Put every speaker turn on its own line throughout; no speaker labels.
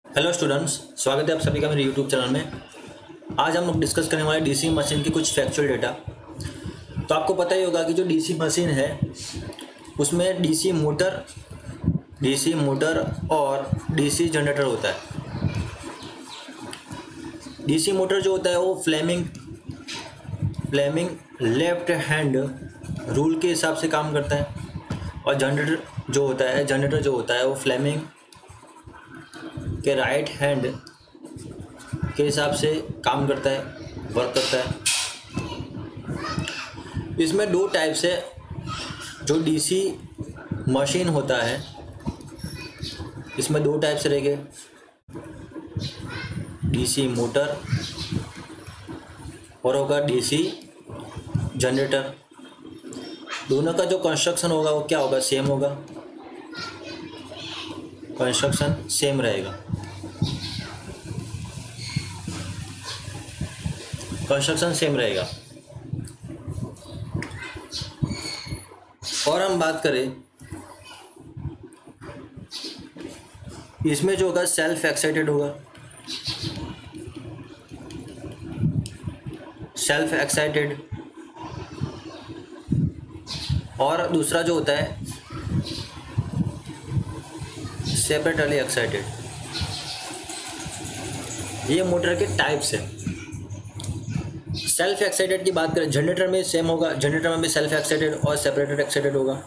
Hello students, स्वागत है आप सभी का मेरे यूट्यूब चैनल में। आज हम लोग डिस्कस करने वाले डीसी मशीन की कुछ फैक्चुअल डेटा। तो आपको पता ही होगा कि जो डीसी मशीन है उसमें डीसी मोटर और डीसी जनरेटर होता है। डीसी मोटर जो होता है वो फ्लेमिंग लेफ्ट हैंड रूल के हिसाब से काम करता है, और जनरेटर जो होता है वो फ्लेमिंग के राइट हैंड के हिसाब से काम करता है, वर्क करता है। इसमें दो टाइप से जो डीसी मशीन होता है, इसमें दो टाइप से रहेंगे, डीसी मोटर और होगा डीसी जनरेटर। दोनों का जो कंस्ट्रक्शन होगा वो क्या होगा, सेम होगा, कंस्ट्रक्शन सेम रहेगा। और हम बात करें इसमें जो होगा सेल्फ एक्साइटेड और दूसरा जो होता है सेपरेटली एक्साइटेड। ये मोटर के टाइप्स है। सेल्फ एक्साइटेड की बात करें, जनरेटर में सेम होगा, जनरेटर में भी सेल्फ एक्साइटेड और सेपरेटेड एक्साइटेड होगा।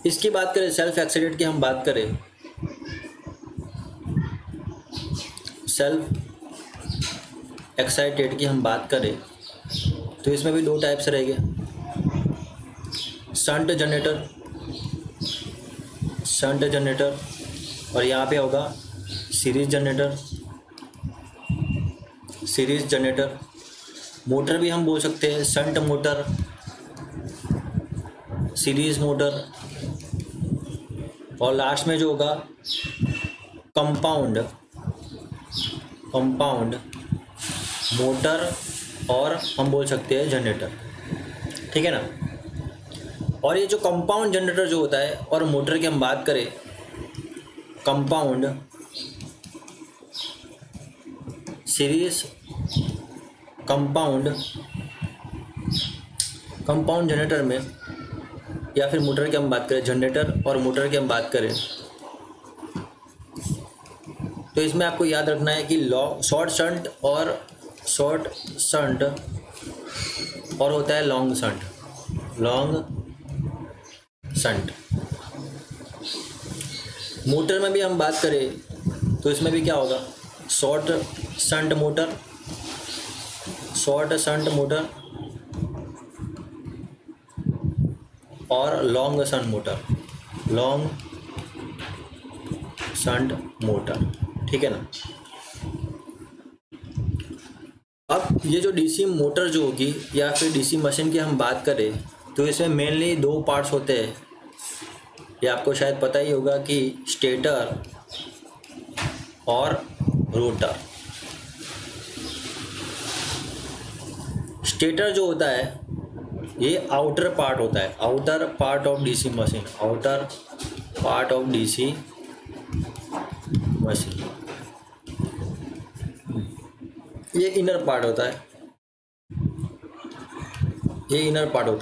इसकी बात करें सेल्फ एक्साइटेड की, हम बात करें तो इसमें भी दो टाइप से रहेंगे, शंट जनरेटर और यहाँ पे होगा सीरीज जनरेटर। मोटर भी हम बोल सकते हैं शंट मोटर, सीरीज मोटर, और लास्ट में जो होगा कंपाउंड मोटर, और हम बोल सकते हैं जनरेटर। ठीक है ना। और ये जो कंपाउंड जनरेटर जो होता है और मोटर की हम बात करें, कंपाउंड जनरेटर में, या फिर मोटर की हम बात करें, जनरेटर और मोटर की हम बात करें, तो इसमें आपको याद रखना है कि शॉर्ट शंट और होता है लॉन्ग शंट। मोटर में भी हम बात करें तो इसमें भी क्या होगा, शॉर्ट शंट मोटर और लॉन्ग शंट मोटर। ठीक है ना। अब ये जो डीसी मोटर जो होगी या फिर डीसी मशीन की हम बात करें तो इसमें मेनली दो पार्ट्स होते हैं। ये आपको शायद पता ही होगा कि स्टेटर और रोटर। स्टेटर जो होता है ये आउटर पार्ट होता है, outer part of DC machine. ये इनर पार्ट होता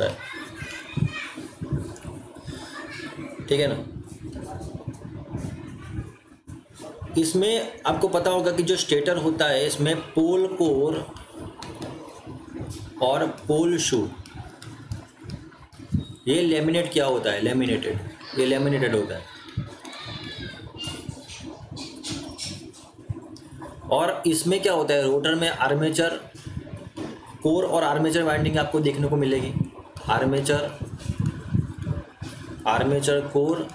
है, ठीक है ना। इसमें आपको पता होगा कि जो स्टेटर होता है इसमें पोल कोर और पोल शू ये लेमिनेट किया होता है, लेमिनेटेड होता है। और इसमें क्या होता है, रोटर में आर्मेचर कोर और आर्मेचर वाइंडिंग आपको देखने को मिलेगी। आर्मेचर कोर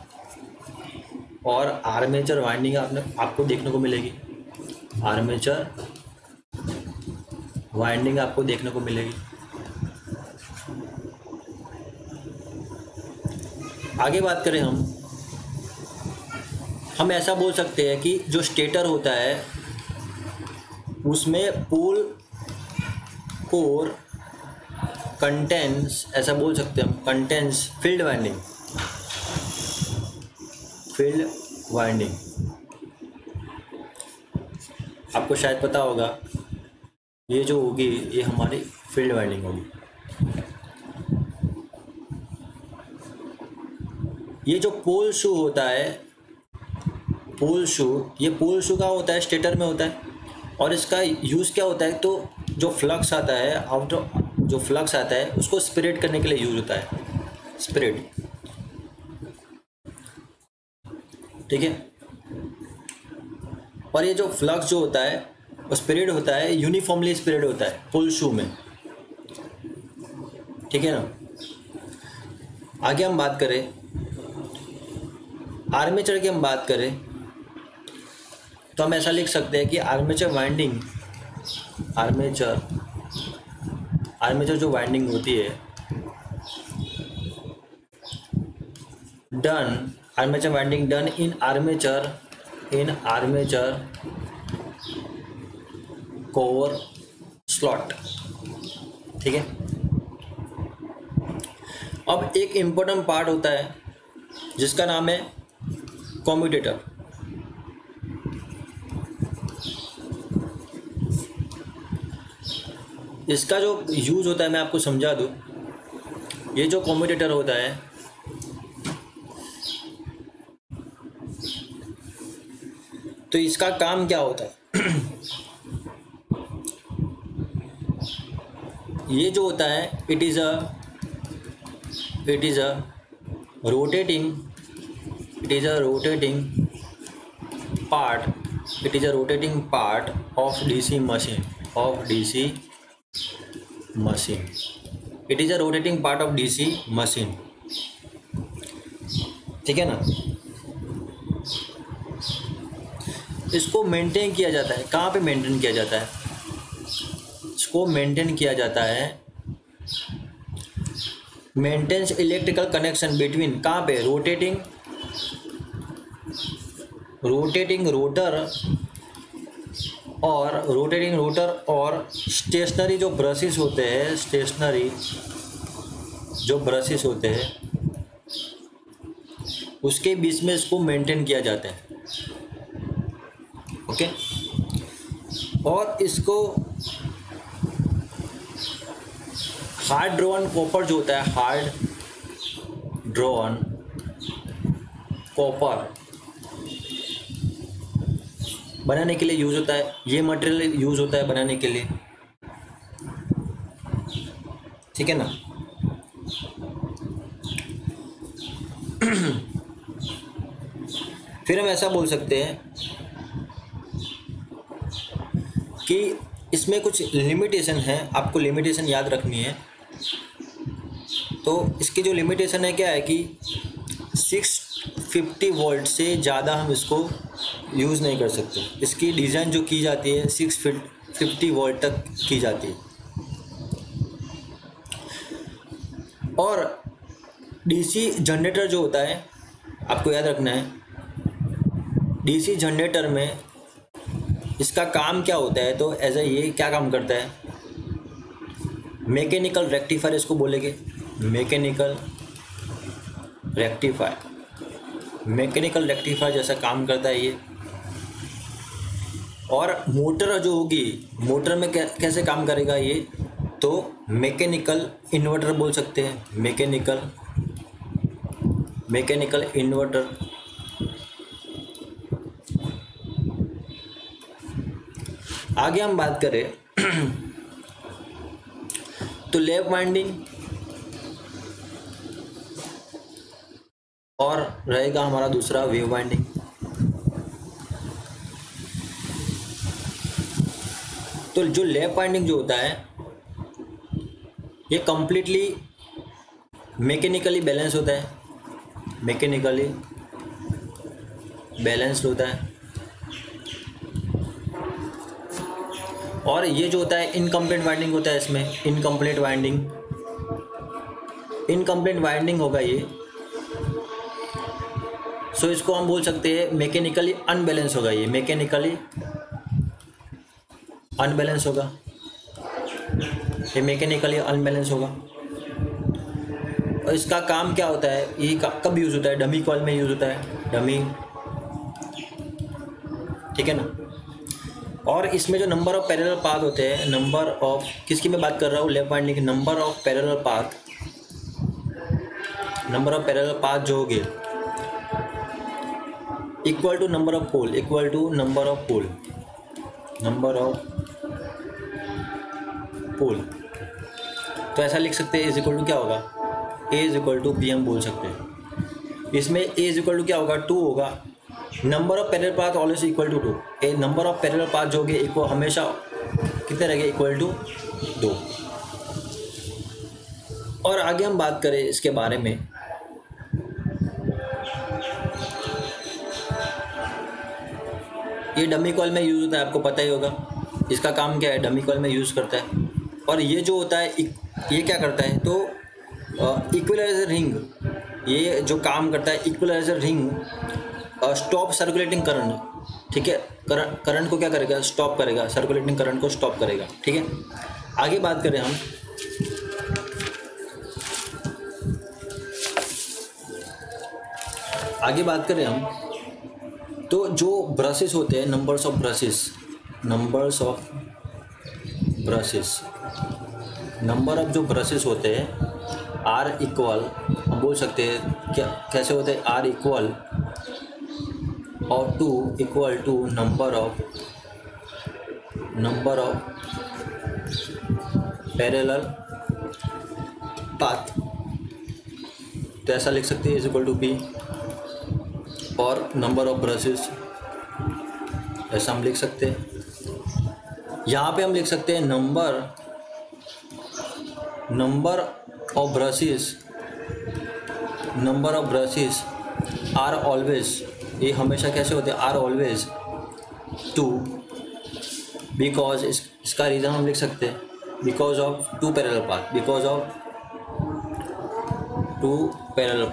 और आर्मेचर वाइंडिंग आपको देखने को मिलेगी। आगे बात करें हम ऐसा बोल सकते हैं कि जो स्टेटर होता है उसमें पोल कोर कंटेंस, ऐसा बोल सकते हैं हम, कंटेंस फील्ड वाइंडिंग। आपको शायद पता होगा, ये जो होगी ये हमारी फील्ड वाइंडिंग होगी। ये जो पोल शू होता है, पोल शू, ये पोल शू का होता है, स्टेटर में होता है। और इसका यूज़ क्या होता है, तो जो फ्लक्स आता है जो फ्लक्स आता है उसको स्प्रेड करने के लिए यूज़ होता है, स्प्रेड, ठीक है। और ये जो फ्लक्स जो होता है वो स्प्रेड होता है, यूनिफॉर्मली स्प्रेड होता है पोल शू में, ठीक है ना। आगे हम बात करें आर्मेचर की, हम बात करें तो हम ऐसा लिख सकते हैं कि आर्मेचर वाइंडिंग, आर्मेचर जो वाइंडिंग होती है, armature winding done in armature core slot, ठीक है। अब एक इम्पोर्टेंट पार्ट होता है जिसका नाम है कम्यूटेटर। इसका जो यूज़ होता है मैं आपको समझा दूँ। ये जो कम्यूटेटर होता है, तो इसका काम क्या होता है ये जो होता है, it is a rotating part of DC machine, it is a rotating part of DC machine, ठीक है ना। इसको मेंटेन किया जाता है, कहाँ पे मेंटेन किया जाता है, इसको मेंटेन किया जाता है, मेंटेन्स इलेक्ट्रिकल कनेक्शन बिटवीन, कहाँ पे, रोटेटिंग रोटर और स्टेशनरी जो ब्रशेस होते हैं, उसके बीच में इसको मेंटेन किया जाता है, ओके। और इसको हार्ड ड्रॉन कॉपर जो होता है, हार्ड ड्रॉन कॉपर बनाने के लिए यूज़ होता है। ये मटेरियल यूज़ होता है बनाने के लिए, ठीक है ना। फिर हम ऐसा बोल सकते हैं कि इसमें कुछ लिमिटेशन है, आपको लिमिटेशन याद रखनी है। तो इसकी जो लिमिटेशन है क्या है कि 650 वोल्ट से ज़्यादा हम इसको यूज़ नहीं कर सकते। इसकी डिज़ाइन जो की जाती है 650 वोल्ट तक की जाती है। और डीसी जनरेटर जो होता है, आपको याद रखना है, डीसी जनरेटर में इसका काम क्या होता है, तो एज ए ये क्या काम करता है, मैकेनिकल रेक्टिफायर इसको बोलेंगे, मैकेनिकल रेक्टिफायर जैसा काम करता है ये। और मोटर जो होगी, मोटर में कैसे काम करेगा ये, तो मैकेनिकल इन्वर्टर बोल सकते हैं, मैकेनिकल इन्वर्टर। आगे हम बात करें तो लैप वाइंडिंग और रहेगा हमारा दूसरा वेव वाइंडिंग। तो जो लैप वाइंडिंग जो होता है ये कंप्लीटली मैकेनिकली बैलेंस होता है, मैकेनिकली बैलेंस्ड होता है। और ये जो होता है इनकम्प्लीट वाइंडिंग होता है, इसमें इनकम्प्लीट वाइंडिंग होगा ये। सो इसको हम बोल सकते हैं मैकेनिकली अनबैलेंस होगा, ये मैकेनिकली अनबैलेंस होगा, ये मैकेनिकली अनबैलेंस होगा। और इसका काम क्या होता है, ये कब यूज़ होता है, डमी कॉइल में यूज़ होता है, डमी, ठीक है ना। और इसमें जो नंबर ऑफ पैरेलल पाथ होते हैं, नंबर ऑफ किसकी मैं बात कर रहा हूँ, लेफ्ट वाइंडिंग की, number of parallel path, number of parallel path जो होगी equal to number of pole, equal to number of pole, number of pole. तो ऐसा लिख सकते हैं, इज इक्वल टू क्या होगा, ए इज इक्वल टू बी हम बोल सकते हैं। इसमें ए इज इक्वल टू क्या होगा, 2 होगा। Number of parallel path always equal to 2, a number of parallel path जो होगी इक्वल हमेशा कितने रहेंगे, इक्वल टू 2। और आगे हम बात करें इसके बारे में, ये डमी कॉइल में यूज़ होता है, आपको पता ही होगा इसका काम क्या है, डमी कॉइल में यूज़ करता है। और ये जो होता है ये क्या करता है, तो इक्विलाइजर रिंग, ये जो काम करता है equaliser ring stop circulating current, ठीक है, करंट को क्या करेगा, स्टॉप करेगा, सर्कुलेटिंग करंट को स्टॉप करेगा, ठीक है। आगे बात करें हम, आगे बात करें हम, तो जो ब्रशेस होते हैं, numbers of brushes, numbers of brushes, number of जो ब्रशेस होते हैं आर इक्वल, हम बोल सकते हैं क्या, कैसे होते हैं, आर इक्वल और 2 equal to number of parallel path. तो ऐसा लिख सकते हैं, इज इक्वल टू बी और नंबर ऑफ ब्रशेस, ऐसा हम लिख सकते हैं। यहाँ पे हम लिख सकते हैं number of brushes are always, ये हमेशा कैसे होते हैं, आर ऑलवेज 2, बिकॉज इसका रीज़न हम लिख सकते हैं, because of 2 parallel path, because of 2 parallel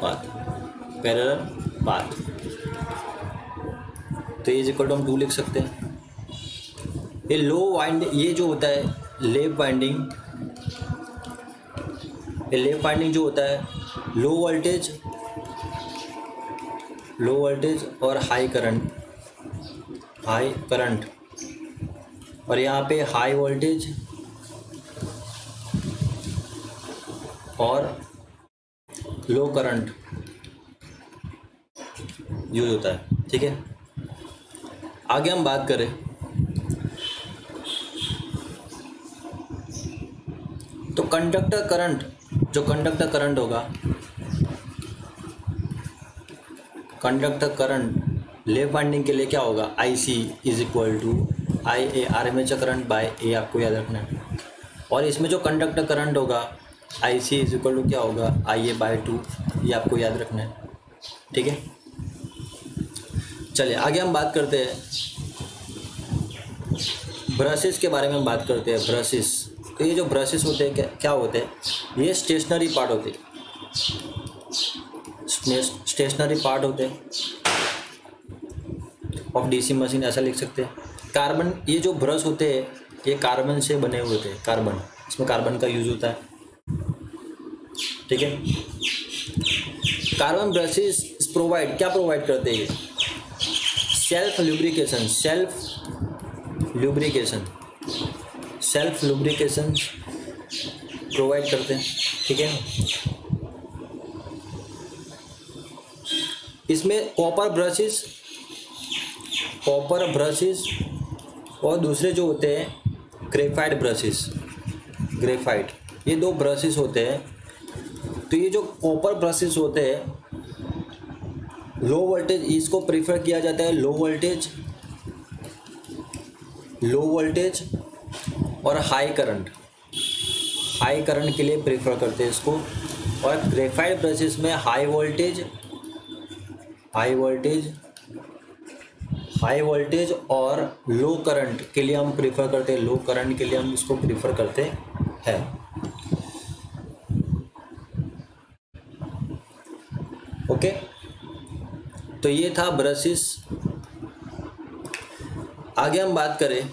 path. तो इज इक्वल टू हम 2 लिख सकते हैं। ये लो वाइंडिंग, ये जो होता है लेफ्ट वाइंडिंग, ये लेफ्ट वाइंडिंग जो होता है लो वोल्टेज और हाई करंट, और यहाँ पे हाई वोल्टेज और लो करंट यूज होता है, ठीक है। आगे हम बात करें, तो कंडक्टर करंट, जो कंडक्टर करंट होगा, कंडक्टर करंट लेफ्ट वाइंडिंग के लिए क्या होगा, I C is equal to I A armature current by A, आपको याद रखना है। और इसमें जो कंडक्टर करंट होगा I C is equal to क्या होगा, आई ए बाय 2, ये आपको याद रखना है, ठीक है। चलिए आगे हम बात करते हैं ब्रशेस के बारे में, हम बात करते हैं ब्रशेस। तो ये जो ब्रशेस होते हैं क्या होते हैं, ये स्टेशनरी पार्ट होते हैं, स्टेशनरी पार्ट होते हैं ऑफ डीसी मशीन, ऐसा लिख सकते हैं। कार्बन, ये जो ब्रश होते हैं ये कार्बन से बने हुए होते हैं, कार्बन, इसमें कार्बन का यूज होता है, ठीक है। कार्बन ब्रशेस प्रोवाइड, क्या प्रोवाइड करते हैं, सेल्फ लुब्रिकेशन प्रोवाइड करते हैं, ठीक है। इसमें कॉपर ब्रशेस और दूसरे जो होते हैं ग्रेफाइट ब्रशेस, ये 2 ब्रशेस होते हैं। तो ये जो कॉपर ब्रशेस होते हैं लो वोल्टेज, इसको प्रेफर किया जाता है लो वोल्टेज और हाई करंट के लिए प्रेफर करते हैं इसको। और ग्रेफाइट ब्रशेस में हाई वोल्टेज और लो करंट के लिए हम प्रेफर करते हैं, लो करंट के लिए हम इसको प्रेफर करते हैं। ओके, तो ये था ब्रशेस। आगे हम बात करें,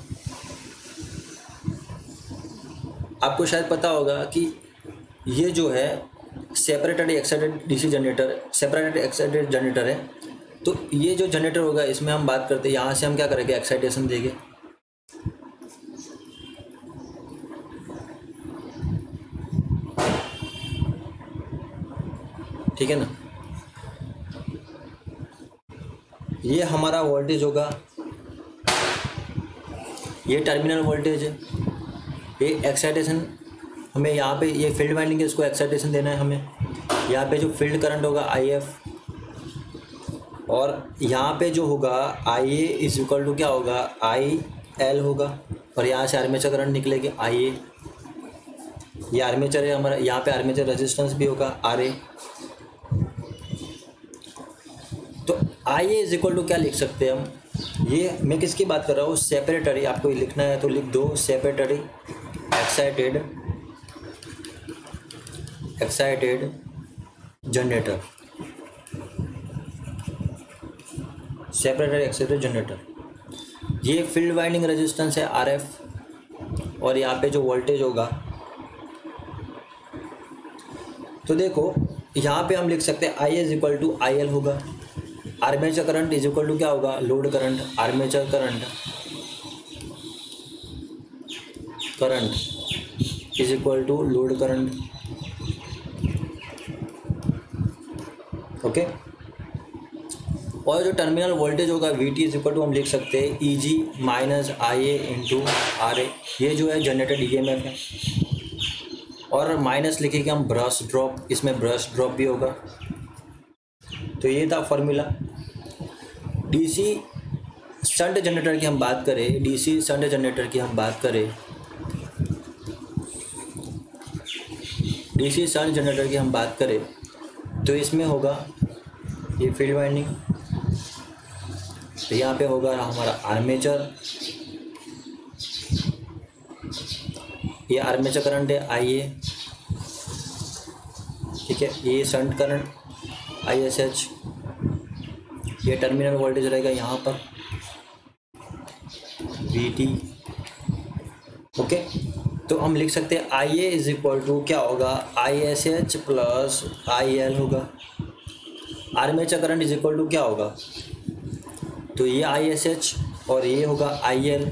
आपको शायद पता होगा कि ये जो है separated excited DC generator, separated excited generator है। तो ये जो जनरेटर होगा इसमें हम बात करते हैं, यहाँ से हम क्या करेंगे, एक्साइटेशन देंगे, ठीक है ना। ये हमारा वोल्टेज होगा, ये टर्मिनल वोल्टेज है, ये एक्साइटेशन हमें यहाँ पे, ये फील्ड वाइंडिंग है, इसको एक्साइटेशन देना है हमें। यहाँ पे जो फील्ड करंट होगा IF, और यहाँ पे जो होगा IA इज इक्वल टू क्या होगा, IL होगा, और यहाँ से आर्मेचर करंट निकलेगी IA। ये आर्मेचर है हमारा, यहाँ पे आर्मेचर रेजिस्टेंस भी होगा RA। तो IA इज इक्वल टू क्या लिख सकते हैं हम, ये मैं किसकी बात कर रहा हूँ, सेपरेटरी, आपको ये लिखना है तो लिख दो, सेपरेटरी एक्साइटेड जनरेटर, सेपरेटरी एक्साइटेड जनरेटर। ये फील्ड वाइंडिंग रेजिस्टेंस है RF, और यहाँ पे जो वोल्टेज होगा, तो देखो यहाँ पे हम लिख सकते हैं IA is equal to IL होगा, armature current is equal to क्या होगा, load current, armature current is equal to load current, okay. और जो टर्मिनल वोल्टेज होगा VT इज इक्वल टू हम लिख सकते हैं EG minus IA into RA, ये जो है जनरेटेड EMF है, और माइनस लिखेंगे हम ब्रश ड्रॉप, इसमें ब्रश ड्रॉप भी होगा। तो ये था फॉर्मूला। DC शंट जनरेटर की हम बात करें, DC शंट जनरेटर की हम बात करें, DC शंट जनरेटर की हम बात करें, तो इसमें होगा ये फील्ड वाइंडिंग, तो यहाँ पे होगा हमारा आर्मेचर, ये आर्मेचर करंट है IA, ठीक है। ये शंट करंट ISH, ये टर्मिनल वोल्टेज रहेगा यहाँ पर VT, ओके। तो हम लिख सकते हैं IA इज इक्वल टू क्या होगा, ISH प्लस IL होगा, armature current is equal to क्या होगा, तो ये ISH और ये होगा IL,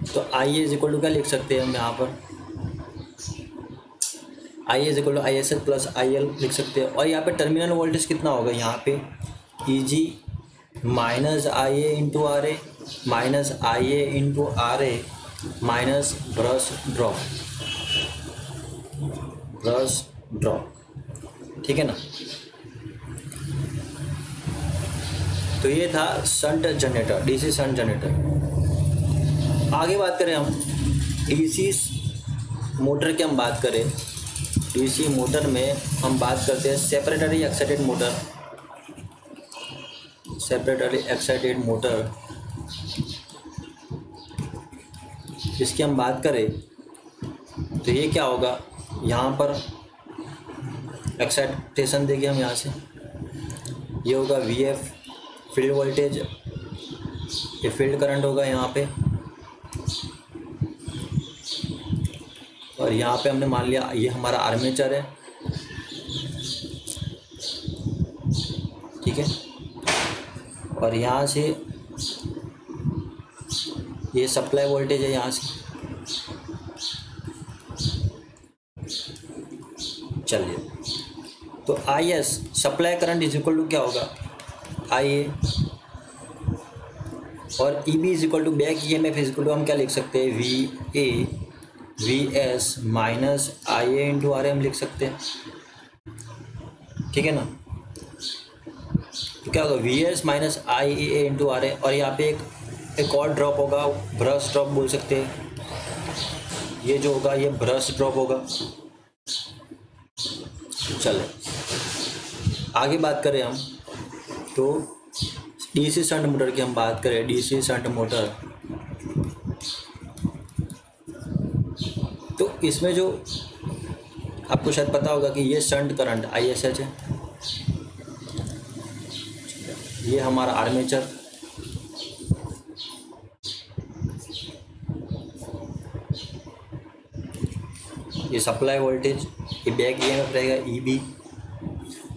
तो IA इज इक्वल टू क्या लिख सकते हैं हम यहाँ पर, IA is equal to ISH plus IL लिख सकते हैं। और यहाँ पे टर्मिनल वोल्टेज कितना होगा, यहाँ पे EG minus IA into RA minus IA into RA minus brush drop, ठीक है ना। तो ये था shunt generator, DC shunt generator. आगे बात करें हम DC मोटर की हम बात करें, DC मोटर में हम बात करते हैं सेपरेटरी एक्साइटेड मोटर, इसकी हम बात करें तो ये क्या होगा, यहाँ पर एक्साइटेशन देंगे हम, यहाँ से ये होगा VF फील्ड वोल्टेज, ये फील्ड करंट होगा यहाँ पे, और यहाँ पे हमने मान लिया ये हमारा आर्मेचर है, ठीक है। और यहाँ से ये सप्लाई वोल्टेज है यहाँ से, चलिए। तो IS supply current is equal to क्या होगा, IA, और EB is equal to back EMF is equal to हम क्या लिख सकते हैं, VS minus IA into RA हम लिख सकते हैं, ठीक है ना। तो क्या होगा, VS minus IA into RA, और यहाँ पे एक और ड्रॉप होगा, ब्रश ड्रॉप बोल सकते हैं, ये जो होगा ये ब्रश ड्रॉप होगा। चले आगे बात करें हम, तो DC शंट मोटर की हम बात करें, DC शंट मोटर, तो इसमें जो आपको शायद पता होगा कि ये शंट करंट ISH है, ये हमारा आर्मेचर, ये सप्लाई वोल्टेज, ये बैक EMF रहेगा EB।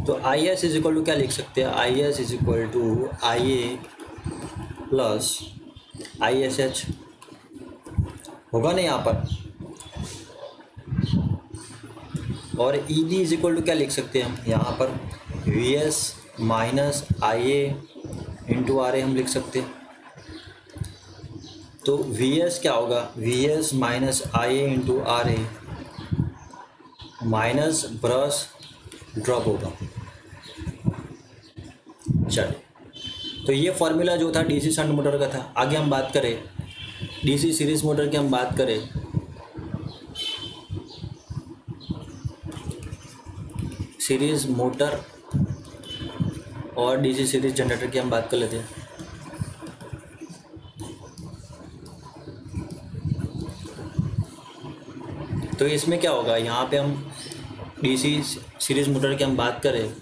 तो IS इज इक्वल टू क्या लिख सकते हैं, IS is equal to IA plus ISH होगा ना यहाँ पर, और E B is equal to क्या लिख सकते हैं हम यहाँ पर, V S minus I A into R A हम लिख सकते हैं। तो वी एस क्या होगा, V S minus I A into R A minus brush drop होगा। चलिए, तो ये फॉर्मूला जो था डीसी शंट मोटर का था। आगे हम बात करें डीसी सीरीज़ मोटर की, हम बात करें सीरीज़ मोटर और डीसी सीरीज़ जनरेटर की हम बात कर लेते हैं। तो इसमें क्या होगा, यहाँ पे हम डीसी सीरीज़ मोटर की हम बात करें,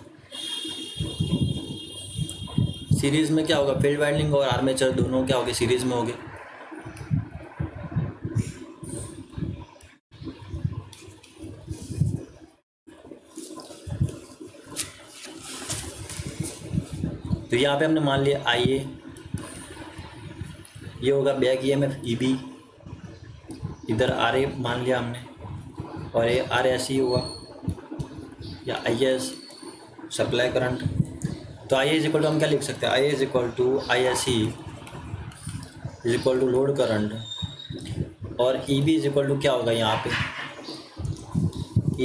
सीरीज़ में क्या होगा, फील्ड वाइंडिंग और आर्मेचर दोनों क्या होंगे, सीरीज़ में होंगे। तो यहाँ पे हमने मान लिया आई ए, ये होगा back E M F E B, इधर आर ए मान लिया हमने, और ये आर एस ई हुआ या आई एस सप्लाई करंट। तो I A is equal to हम क्या लिख सकते हैं, I A is equal to I S E is equal to load current, और E B is equal to क्या होगा यहाँ पे,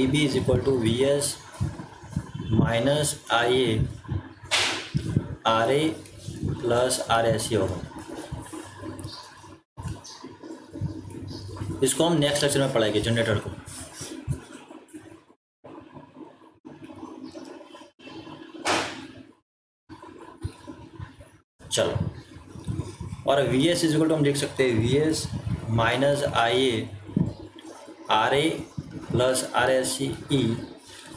E B is equal to V S minus I A R A plus R S E होगा। इसको हम next lecture में पढ़ाएंगे जनरेटर को। चलो, और V S is equal to हम लिख सकते हैं V S minus I A R A plus R S E,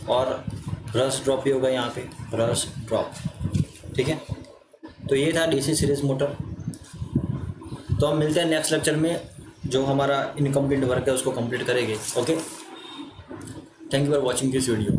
और ब्रश ड्रॉप भी होगा यहाँ पे, ब्रश ड्रॉप। ठीक है, तो ये था डीसी सीरीज मोटर। तो हम मिलते हैं नेक्स्ट लेक्चर में, जो हमारा इनकम्प्लीट वर्क है उसको कंप्लीट करेंगे। Okay, thank you for watching this video.